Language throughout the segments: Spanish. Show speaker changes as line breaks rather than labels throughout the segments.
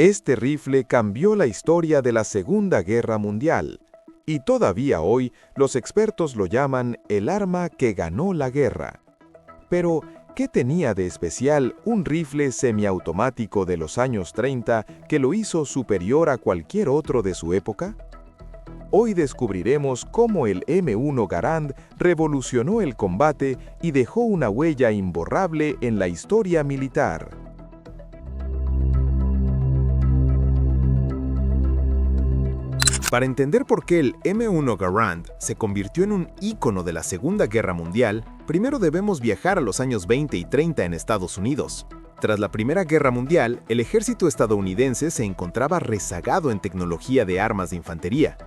Este rifle cambió la historia de la Segunda Guerra Mundial, y todavía hoy los expertos lo llaman el arma que ganó la guerra. Pero, ¿qué tenía de especial un rifle semiautomático de los años 30 que lo hizo superior a cualquier otro de su época? Hoy descubriremos cómo el M1 Garand revolucionó el combate y dejó una huella imborrable en la historia militar.
Para entender por qué el M1 Garand se convirtió en un ícono de la Segunda Guerra Mundial, primero debemos viajar a los años 20 y 30 en Estados Unidos. Tras la Primera Guerra Mundial, el ejército estadounidense se encontraba rezagado en tecnología de armas de infantería.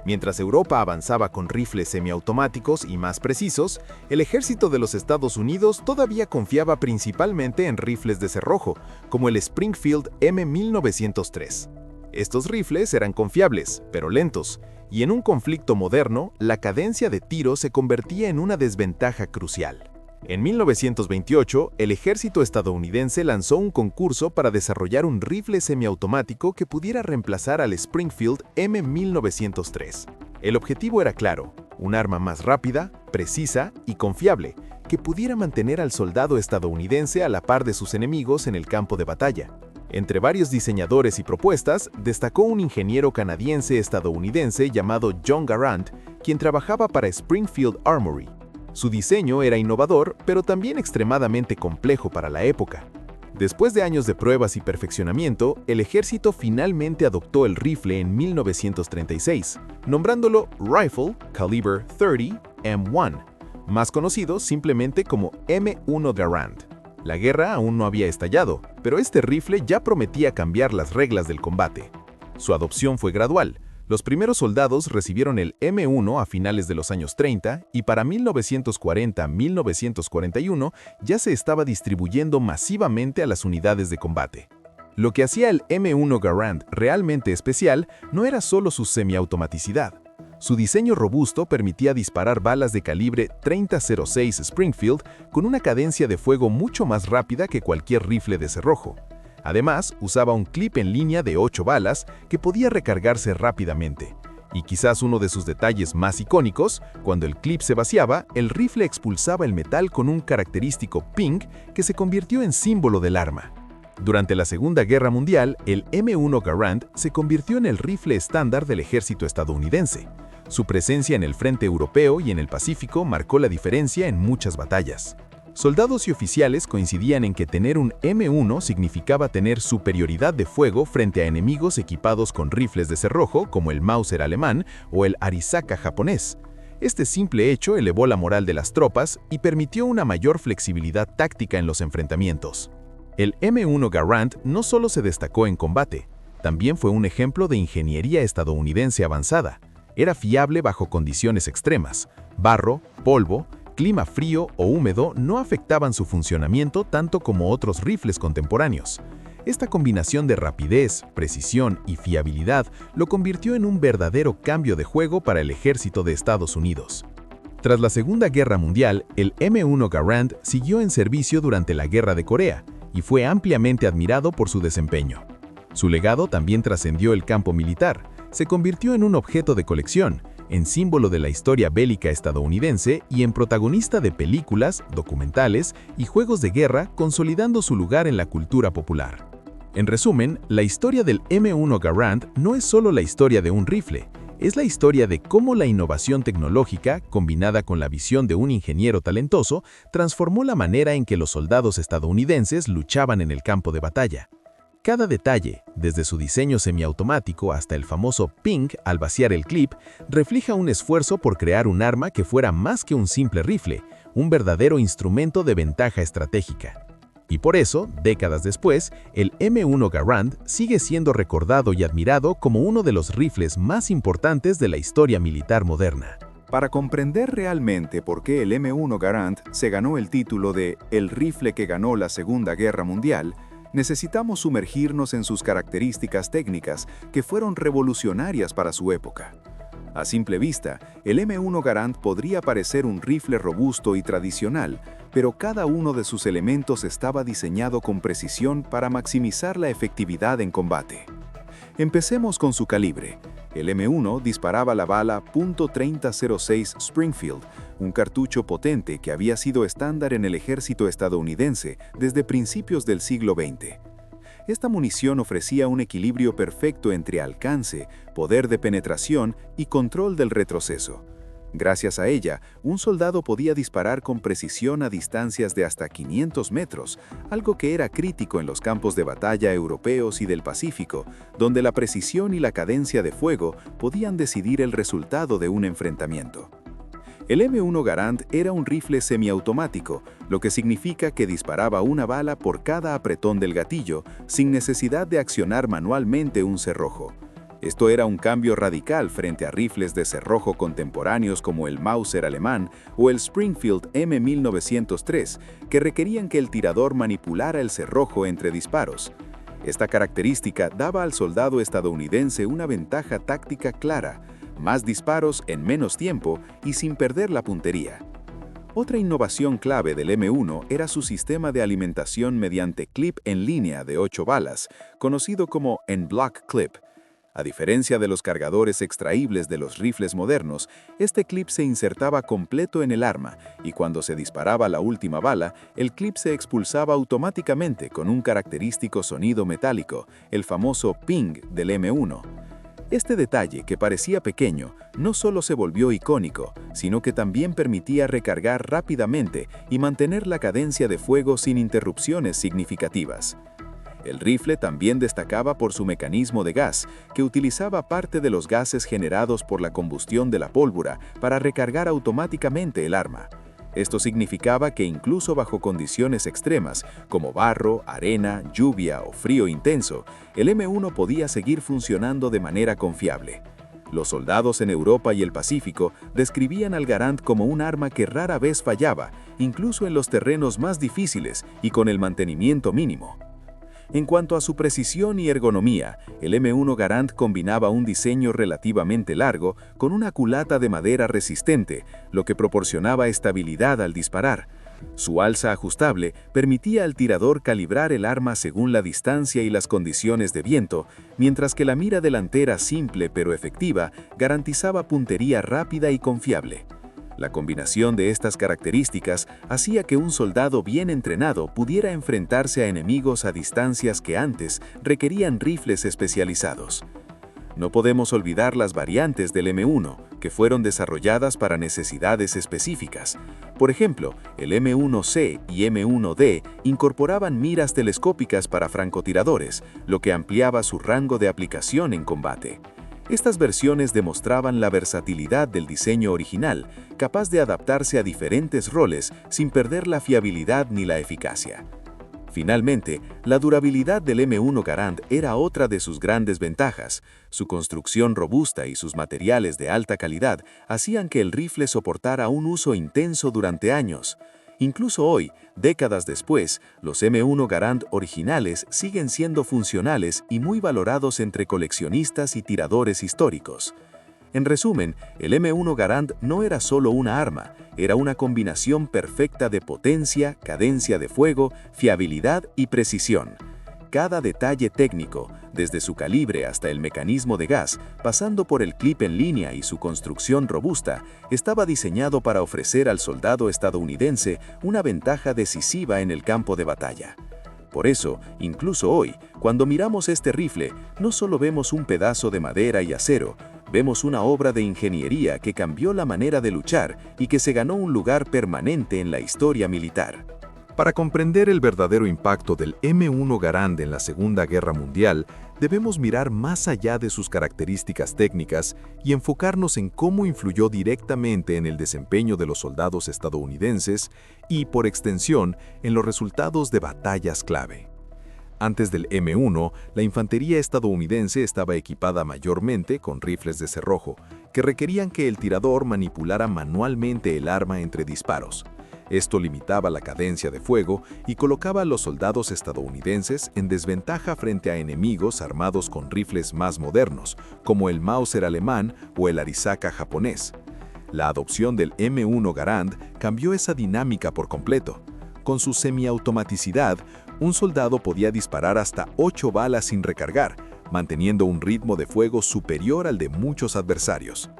Mientras Europa avanzaba con rifles semiautomáticos y más precisos, el ejército de los Estados Unidos todavía confiaba principalmente en rifles de cerrojo, como el Springfield M1903. Estos rifles eran confiables, pero lentos, y en un conflicto moderno, la cadencia de tiro se convertía en una desventaja crucial. En 1928, el ejército estadounidense lanzó un concurso para desarrollar un rifle semiautomático que pudiera reemplazar al Springfield M1903. El objetivo era claro: un arma más rápida, precisa y confiable, que pudiera mantener al soldado estadounidense a la par de sus enemigos en el campo de batalla. Entre varios diseñadores y propuestas, destacó un ingeniero canadiense-estadounidense llamado John Garand, quien trabajaba para Springfield Armory. Su diseño era innovador, pero también extremadamente complejo para la época. Después de años de pruebas y perfeccionamiento, el ejército finalmente adoptó el rifle en 1936, nombrándolo Rifle Caliber 30 M1, más conocido simplemente como M1 Garand. La guerra aún no había estallado, pero este rifle ya prometía cambiar las reglas del combate. Su adopción fue gradual. Los primeros soldados recibieron el M1 a finales de los años 30 y para 1940-1941 ya se estaba distribuyendo masivamente a las unidades de combate. Lo que hacía el M1 Garand realmente especial no era solo su semiautomaticidad. Su diseño robusto permitía disparar balas de calibre .30-06 Springfield con una cadencia de fuego mucho más rápida que cualquier rifle de cerrojo. Además, usaba un clip en línea de 8 balas que podía recargarse rápidamente. Y quizás uno de sus detalles más icónicos, cuando el clip se vaciaba, el rifle expulsaba el metal con un característico ping que se convirtió en símbolo del arma. Durante la Segunda Guerra Mundial, el M1 Garand se convirtió en el rifle estándar del ejército estadounidense. Su presencia en el frente europeo y en el Pacífico marcó la diferencia en muchas batallas. Soldados y oficiales coincidían en que tener un M1 significaba tener superioridad de fuego frente a enemigos equipados con rifles de cerrojo como el Mauser alemán o el Arisaka japonés. Este simple hecho elevó la moral de las tropas y permitió una mayor flexibilidad táctica en los enfrentamientos. El M1 Garand no solo se destacó en combate, también fue un ejemplo de ingeniería estadounidense avanzada. Era fiable bajo condiciones extremas. Barro, polvo, clima frío o húmedo no afectaban su funcionamiento tanto como otros rifles contemporáneos. Esta combinación de rapidez, precisión y fiabilidad lo convirtió en un verdadero cambio de juego para el ejército de Estados Unidos. Tras la Segunda Guerra Mundial, el M1 Garand siguió en servicio durante la Guerra de Corea y fue ampliamente admirado por su desempeño. Su legado también trascendió el campo militar. Se convirtió en un objeto de colección, en símbolo de la historia bélica estadounidense y en protagonista de películas, documentales y juegos de guerra, consolidando su lugar en la cultura popular. En resumen, la historia del M1 Garand no es solo la historia de un rifle, es la historia de cómo la innovación tecnológica, combinada con la visión de un ingeniero talentoso, transformó la manera en que los soldados estadounidenses luchaban en el campo de batalla. Cada detalle, desde su diseño semiautomático hasta el famoso ping al vaciar el clip, refleja un esfuerzo por crear un arma que fuera más que un simple rifle, un verdadero instrumento de ventaja estratégica. Y por eso, décadas después, el M1 Garand sigue siendo recordado y admirado como uno de los rifles más importantes de la historia militar moderna.
Para comprender realmente por qué el M1 Garand se ganó el título de el rifle que ganó la Segunda Guerra Mundial, necesitamos sumergirnos en sus características técnicas que fueron revolucionarias para su época. A simple vista, el M1 Garand podría parecer un rifle robusto y tradicional,
pero cada uno de sus elementos estaba diseñado con precisión para maximizar la efectividad en combate. Empecemos con su calibre. El M1 disparaba la bala .3006 Springfield, un cartucho potente que había sido estándar en el ejército estadounidense desde principios del siglo XX. Esta munición ofrecía un equilibrio perfecto entre alcance, poder de penetración y control del retroceso. Gracias a ella, un soldado podía disparar con precisión a distancias de hasta 500 metros, algo que era crítico en los campos de batalla europeos y del Pacífico, donde la precisión y la cadencia de fuego podían decidir el resultado de un enfrentamiento. El M1 Garand era un rifle semiautomático, lo que significa que disparaba una bala por cada apretón del gatillo, sin necesidad de accionar manualmente un cerrojo. Esto era un cambio radical frente a rifles de cerrojo contemporáneos como el Mauser alemán o el Springfield M1903, que requerían que el tirador manipulara el cerrojo entre disparos. Esta característica daba al soldado estadounidense una ventaja táctica clara: más disparos en menos tiempo y sin perder la puntería. Otra innovación clave del M1 era su sistema de alimentación mediante clip en línea de 8 balas, conocido como en-block clip. A diferencia de los cargadores extraíbles de los rifles modernos, este clip se insertaba completo en el arma y cuando se disparaba la última bala, el clip se expulsaba automáticamente con un característico sonido metálico, el famoso ping del M1. Este detalle, que parecía pequeño, no solo se volvió icónico, sino que también permitía recargar rápidamente y mantener la cadencia de fuego sin interrupciones significativas. El rifle también destacaba por su mecanismo de gas, que utilizaba parte de los gases generados por la combustión de la pólvora para recargar automáticamente el arma. Esto significaba que incluso bajo condiciones extremas, como barro, arena, lluvia o frío intenso, el M1 podía seguir funcionando de manera confiable. Los soldados en Europa y el Pacífico describían al Garand como un arma que rara vez fallaba, incluso en los terrenos más difíciles y con el mantenimiento mínimo. En cuanto a su precisión y ergonomía, el M1 Garand combinaba un diseño relativamente largo con una culata de madera resistente, lo que proporcionaba estabilidad al disparar. Su alza ajustable permitía al tirador calibrar el arma según la distancia y las condiciones de viento, mientras que la mira delantera simple pero efectiva garantizaba puntería rápida y confiable. La combinación de estas características hacía que un soldado bien entrenado pudiera enfrentarse a enemigos a distancias que antes requerían rifles especializados. No podemos olvidar las variantes del M1, que fueron desarrolladas para necesidades específicas. Por ejemplo, el M1C y M1D incorporaban miras telescópicas para francotiradores, lo que ampliaba su rango de aplicación en combate. Estas versiones demostraban la versatilidad del diseño original, capaz de adaptarse a diferentes roles sin perder la fiabilidad ni la eficacia. Finalmente, la durabilidad del M1 Garand era otra de sus grandes ventajas. Su construcción robusta y sus materiales de alta calidad hacían que el rifle soportara un uso intenso durante años. Incluso hoy, décadas después, los M1 Garand originales siguen siendo funcionales y muy valorados entre coleccionistas y tiradores históricos. En resumen, el M1 Garand no era solo una arma, era una combinación perfecta de potencia, cadencia de fuego, fiabilidad y precisión. Cada detalle técnico, desde su calibre hasta el mecanismo de gas, pasando por el clip en línea y su construcción robusta, estaba diseñado para ofrecer al soldado estadounidense una ventaja decisiva en el campo de batalla. Por eso, incluso hoy, cuando miramos este rifle, no solo vemos un pedazo de madera y acero, vemos una obra de ingeniería que cambió la manera de luchar y que se ganó un lugar permanente en la historia militar.
Para comprender el verdadero impacto del M1 Garand en la Segunda Guerra Mundial, debemos mirar más allá de sus características técnicas y enfocarnos en cómo influyó directamente en el desempeño de los soldados estadounidenses y, por extensión, en los resultados de batallas clave. Antes del M1, la infantería estadounidense estaba equipada mayormente con rifles de cerrojo, que requerían que el tirador manipulara manualmente el arma entre disparos. Esto limitaba la cadencia de fuego y colocaba a los soldados estadounidenses en desventaja frente a enemigos armados con rifles más modernos, como el Mauser alemán o el Arisaka japonés.
La adopción del M1 Garand cambió esa dinámica por completo. Con su semiautomaticidad, un soldado podía disparar hasta 8 balas sin recargar, manteniendo un ritmo de fuego superior al de muchos adversarios.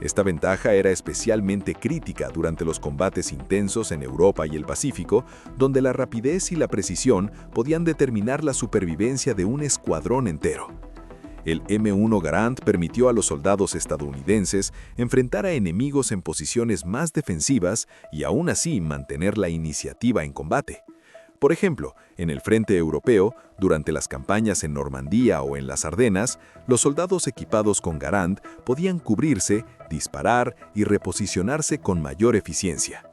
Esta ventaja era especialmente crítica durante los combates intensos en Europa y el Pacífico, donde la rapidez y la precisión podían determinar la supervivencia de un escuadrón entero. El M1 Garand permitió a los soldados estadounidenses enfrentar a enemigos en posiciones más defensivas y aún así mantener la iniciativa en combate. Por ejemplo, en el frente europeo, durante las campañas en Normandía o en las Ardenas, los soldados equipados con Garand podían cubrirse, disparar y reposicionarse con mayor eficiencia.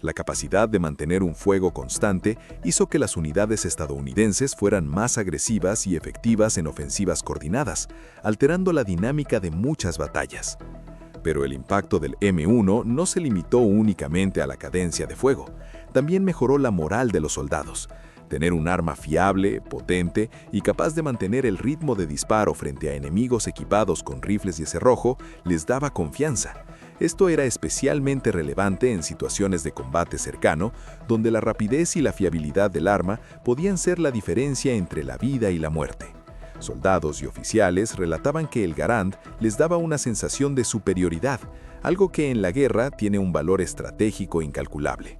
La capacidad de mantener un fuego constante hizo que las unidades estadounidenses fueran más agresivas y efectivas en ofensivas coordinadas, alterando la dinámica de muchas batallas. Pero el impacto del M1 no se limitó únicamente a la cadencia de fuego. También mejoró la moral de los soldados. Tener un arma fiable, potente y capaz de mantener el ritmo de disparo frente a enemigos equipados con rifles de cerrojo les daba confianza. Esto era especialmente relevante en situaciones de combate cercano, donde la rapidez y la fiabilidad del arma podían ser la diferencia entre la vida y la muerte. Soldados y oficiales relataban que el Garand les daba una sensación de superioridad, algo que en la guerra tiene un valor estratégico incalculable.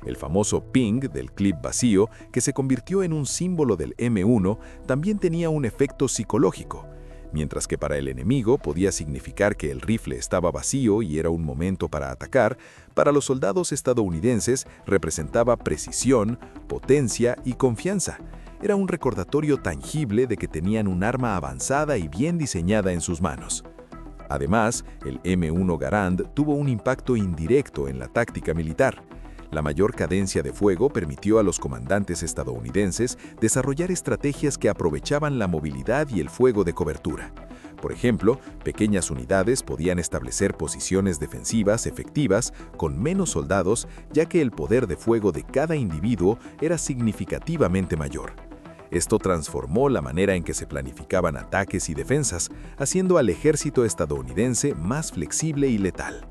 El famoso ping del clip vacío, que se convirtió en un símbolo del M1, también tenía un efecto psicológico. Mientras que para el enemigo podía significar que el rifle estaba vacío y era un momento para atacar, para los soldados estadounidenses representaba precisión, potencia y confianza. Era un recordatorio tangible de que tenían un arma avanzada y bien diseñada en sus manos. Además, el M1 Garand tuvo un impacto indirecto en la táctica militar. La mayor cadencia de fuego permitió a los comandantes estadounidenses desarrollar estrategias que aprovechaban la movilidad y el fuego de cobertura. Por ejemplo, pequeñas unidades podían establecer posiciones defensivas efectivas con menos soldados, ya que el poder de fuego de cada individuo era significativamente mayor. Esto transformó la manera en que se planificaban ataques y defensas, haciendo al ejército estadounidense más flexible y letal.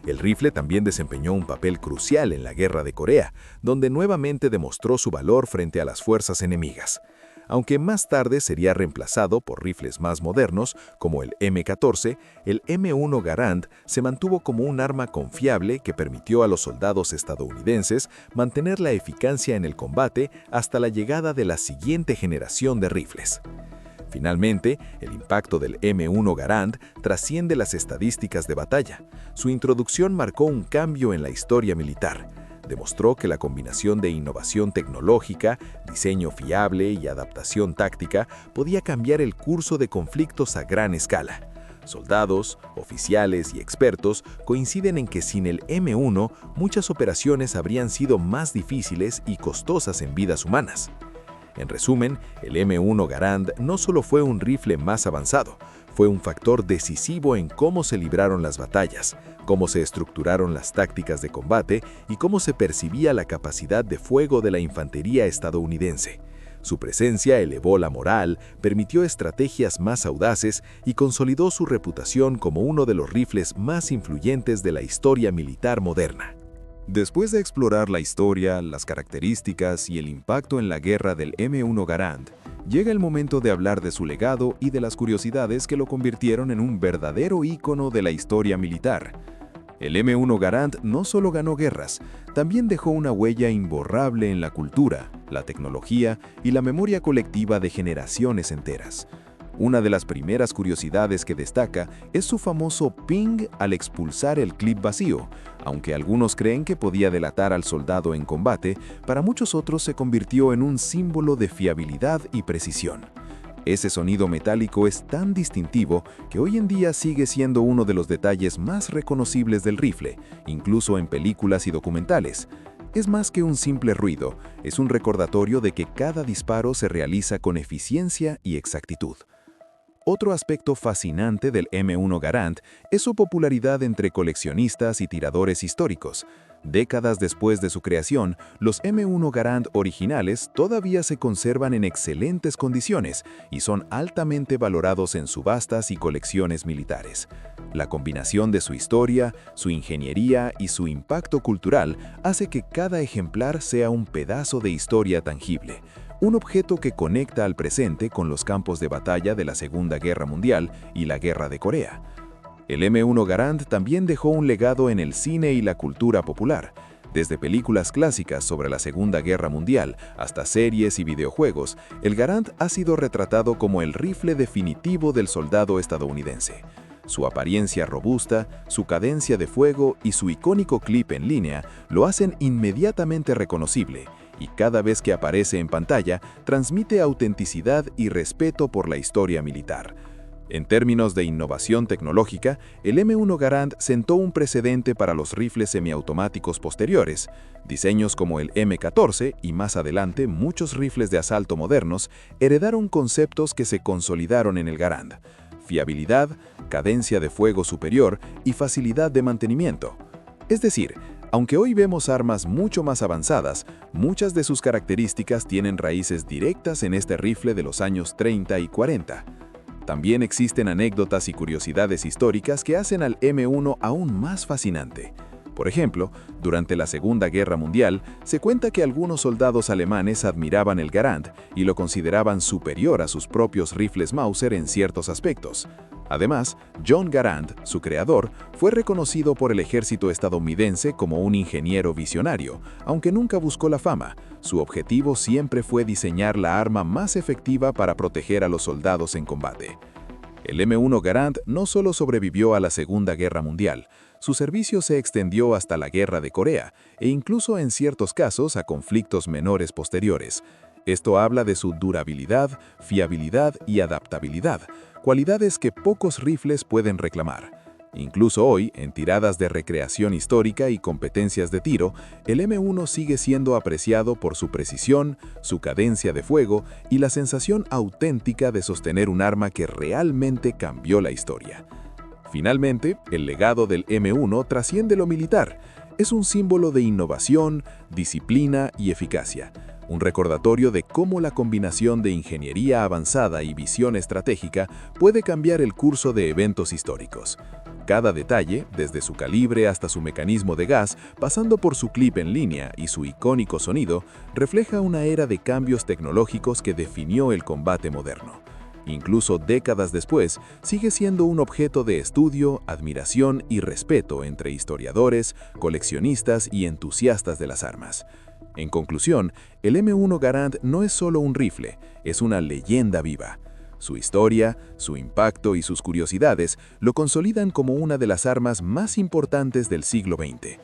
El rifle también desempeñó un papel crucial en la Guerra de Corea, donde nuevamente demostró su valor frente a las fuerzas enemigas. Aunque más tarde sería reemplazado por rifles más modernos, como el M14, el M1 Garand se mantuvo como un arma confiable que permitió a los soldados estadounidenses mantener la eficacia en el combate hasta la llegada de la siguiente generación de rifles. Finalmente, el impacto del M1 Garand trasciende las estadísticas de batalla. Su introducción marcó un cambio en la historia militar. Demostró que la combinación de innovación tecnológica, diseño fiable y adaptación táctica podía cambiar el curso de conflictos a gran escala. Soldados, oficiales y expertos coinciden en que sin el M1, muchas operaciones habrían sido más difíciles y costosas en vidas humanas. En resumen, el M1 Garand no solo fue un rifle más avanzado, fue un factor decisivo en cómo se libraron las batallas, cómo se estructuraron las tácticas de combate y cómo se percibía la capacidad de fuego de la infantería estadounidense. Su presencia elevó la moral, permitió estrategias más audaces y consolidó su reputación como uno de los rifles más influyentes de la historia militar moderna.
Después de explorar la historia, las características y el impacto en la guerra del M1 Garand, llega el momento de hablar de su legado y de las curiosidades que lo convirtieron en un verdadero ícono de la historia militar. El M1 Garand no solo ganó guerras, también dejó una huella imborrable en la cultura, la tecnología y la memoria colectiva de generaciones enteras. Una de las primeras curiosidades que destaca es su famoso ping al expulsar el clip vacío. Aunque algunos creen que podía delatar al soldado en combate, para muchos otros se convirtió en un símbolo de fiabilidad y precisión. Ese sonido metálico es tan distintivo que hoy en día sigue siendo uno de los detalles más reconocibles del rifle, incluso en películas y documentales. Es más que un simple ruido, es un recordatorio de que cada disparo se realiza con eficiencia y exactitud. Otro aspecto fascinante del M1 Garand es su popularidad entre coleccionistas y tiradores históricos.
Décadas después de su creación, los M1 Garand originales todavía se conservan en excelentes condiciones y son altamente valorados en subastas y colecciones militares. La combinación de su historia, su ingeniería y su impacto cultural hace que cada ejemplar sea un pedazo de historia tangible, un objeto que conecta al presente con los campos de batalla de la Segunda Guerra Mundial y la Guerra de Corea. El M1 Garand también dejó un legado en el cine y la cultura popular. Desde películas clásicas sobre la Segunda Guerra Mundial hasta series y videojuegos, el Garand ha sido retratado como el rifle definitivo del soldado estadounidense. Su apariencia robusta, su cadencia de fuego y su icónico clip en línea lo hacen inmediatamente reconocible, y cada vez que aparece en pantalla, transmite autenticidad y respeto por la historia militar. En términos de innovación tecnológica, el M1 Garand sentó un precedente para los rifles semiautomáticos posteriores. Diseños como el M14 y más adelante muchos rifles de asalto modernos heredaron conceptos que se consolidaron en el Garand: fiabilidad, cadencia de fuego superior y facilidad de mantenimiento. Es decir, aunque hoy vemos armas mucho más avanzadas, muchas de sus características tienen raíces directas en este rifle de los años 30 y 40. También existen anécdotas y curiosidades históricas que hacen al M1 aún más fascinante. Por ejemplo, durante la Segunda Guerra Mundial, se cuenta que algunos soldados alemanes admiraban el Garand y lo consideraban superior a sus propios rifles Mauser en ciertos aspectos. Además, John Garand, su creador, fue reconocido por el ejército estadounidense como un ingeniero visionario, aunque nunca buscó la fama. Su objetivo siempre fue diseñar la arma más efectiva para proteger a los soldados en combate. El M1 Garand no solo sobrevivió a la Segunda Guerra Mundial, su servicio se extendió hasta la Guerra de Corea e incluso en ciertos casos a conflictos menores posteriores. Esto habla de su durabilidad, fiabilidad y adaptabilidad, cualidades que pocos rifles pueden reclamar. Incluso hoy, en tiradas de recreación histórica y competencias de tiro, el M1 sigue siendo apreciado por su precisión, su cadencia de fuego y la sensación auténtica de sostener un arma que realmente cambió la historia. Finalmente, el legado del M1 trasciende lo militar. Es un símbolo de innovación, disciplina y eficacia. Un recordatorio de cómo la combinación de ingeniería avanzada y visión estratégica puede cambiar el curso de eventos históricos. Cada detalle, desde su calibre hasta su mecanismo de gas, pasando por su clip en línea y su icónico sonido, refleja una era de cambios tecnológicos que definió el combate moderno. Incluso décadas después, sigue siendo un objeto de estudio, admiración y respeto entre historiadores, coleccionistas y entusiastas de las armas. En conclusión, el M1 Garand no es solo un rifle, es una leyenda viva. Su historia, su impacto y sus curiosidades lo consolidan como una de las armas más importantes del siglo XX.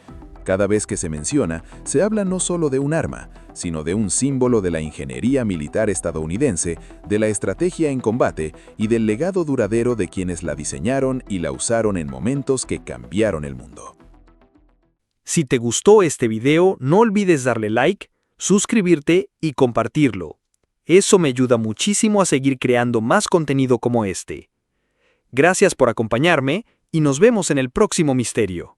Cada vez que se menciona, se habla no solo de un arma, sino de un símbolo de la ingeniería militar estadounidense, de la estrategia en combate y del legado duradero de quienes la diseñaron y la usaron en momentos que cambiaron el mundo.
Si te gustó este video, no olvides darle like, suscribirte y compartirlo. Eso me ayuda muchísimo a seguir creando más contenido como este. Gracias por acompañarme y nos vemos en el próximo misterio.